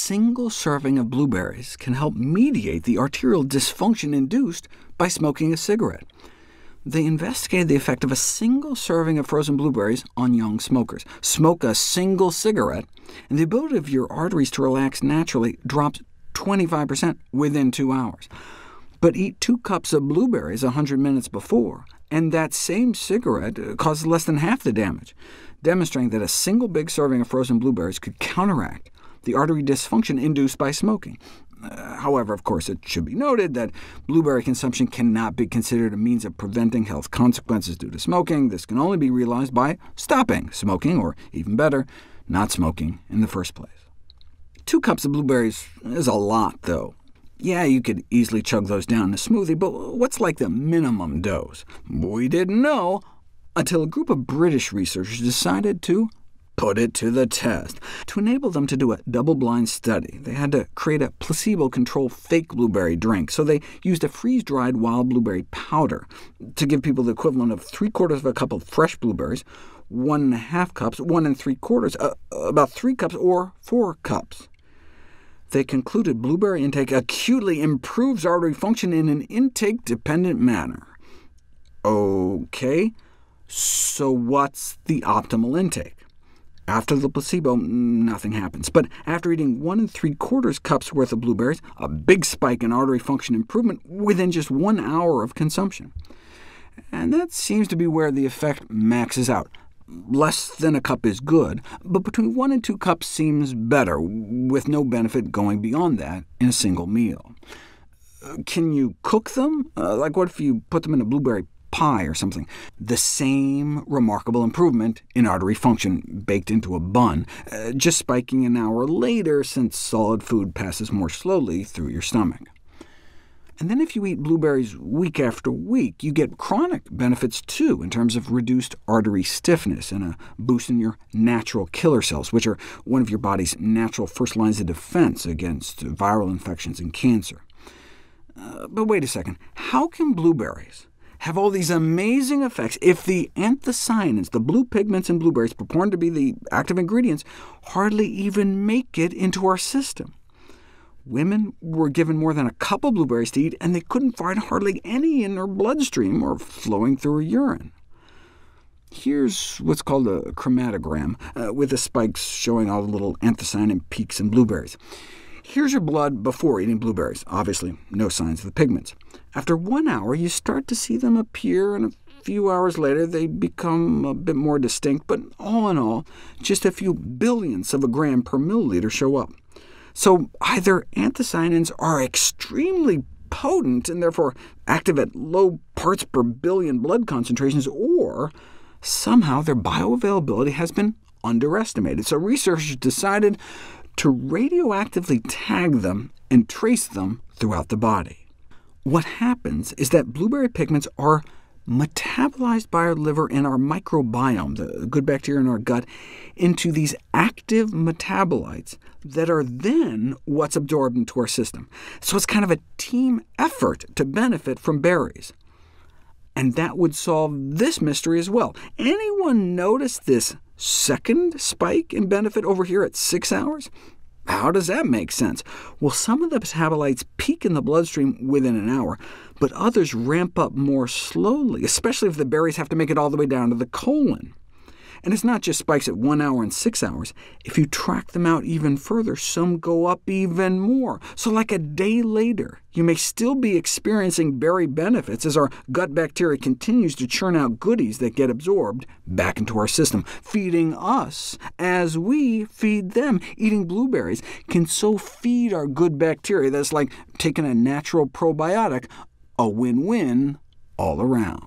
single serving of blueberries can help mediate the arterial dysfunction induced by smoking a cigarette. They investigated the effect of a single serving of frozen blueberries on young smokers. Smoke a single cigarette, and the ability of your arteries to relax naturally drops 25% within 2 hours. But eat 2 cups of blueberries 100 minutes before, and that same cigarette causes less than half the damage, demonstrating that a single big serving of frozen blueberries could counteract the artery dysfunction induced by smoking. However, of course, it should be noted that blueberry consumption cannot be considered a means of preventing health consequences due to smoking. This can only be realized by stopping smoking, or even better, not smoking in the first place. 2 cups of blueberries is a lot, though. Yeah, you could easily chug those down in a smoothie, but what's like the minimum dose? We didn't know until a group of British researchers decided to put it to the test. To enable them to do a double-blind study, they had to create a placebo-controlled fake blueberry drink, so they used a freeze-dried wild blueberry powder to give people the equivalent of 3/4 of a cup of fresh blueberries, 1½ cups, 1 3/4, about 3 cups, or 4 cups. They concluded blueberry intake acutely improves artery function in an intake-dependent manner. OK, so what's the optimal intake? After the placebo, nothing happens. But after eating 1 3/4 cups worth of blueberries, a big spike in artery function improvement within just 1 hour of consumption. And that seems to be where the effect maxes out. Less than a cup is good, but between 1 and 2 cups seems better, with no benefit going beyond that in a single meal. Can you cook them? Like what if you put them in a blueberry pie or something? The same remarkable improvement in artery function baked into a bun, just spiking an hour later since solid food passes more slowly through your stomach. And then if you eat blueberries week after week, you get chronic benefits too, in terms of reduced artery stiffness and a boost in your natural killer cells, which are one of your body's natural first lines of defense against viral infections and cancer. But wait a second, how can blueberries have all these amazing effects if the anthocyanins, the blue pigments in blueberries purported to be the active ingredients, hardly even make it into our system? Women were given more than a cup of blueberries to eat, and they couldn't find hardly any in their bloodstream or flowing through her urine. Here's what's called a chromatogram, with the spikes showing all the little anthocyanin peaks in blueberries. Here's your blood before eating blueberries. Obviously, no signs of the pigments. After 1 hour, you start to see them appear, and a few hours later they become a bit more distinct, but all in all, just a few billionths of a gram per milliliter show up. So either anthocyanins are extremely potent and therefore active at low parts per billion blood concentrations, or somehow their bioavailability has been underestimated. So researchers decided to radioactively tag them and trace them throughout the body. What happens is that blueberry pigments are metabolized by our liver and our microbiome, the good bacteria in our gut, into these active metabolites that are then what's absorbed into our system. So it's kind of a team effort to benefit from berries. And that would solve this mystery as well. Anyone notice this second spike in benefit over here at 6 hours? How does that make sense? Well, some of the metabolites peak in the bloodstream within an hour, but others ramp up more slowly, especially if the berries have to make it all the way down to the colon. And it's not just spikes at 1 hour and 6 hours. If you track them out even further, some go up even more. So like a day later, you may still be experiencing berry benefits as our gut bacteria continues to churn out goodies that get absorbed back into our system, feeding us as we feed them. Eating blueberries can so feed our good bacteria that it's like taking a natural probiotic, a win-win all around.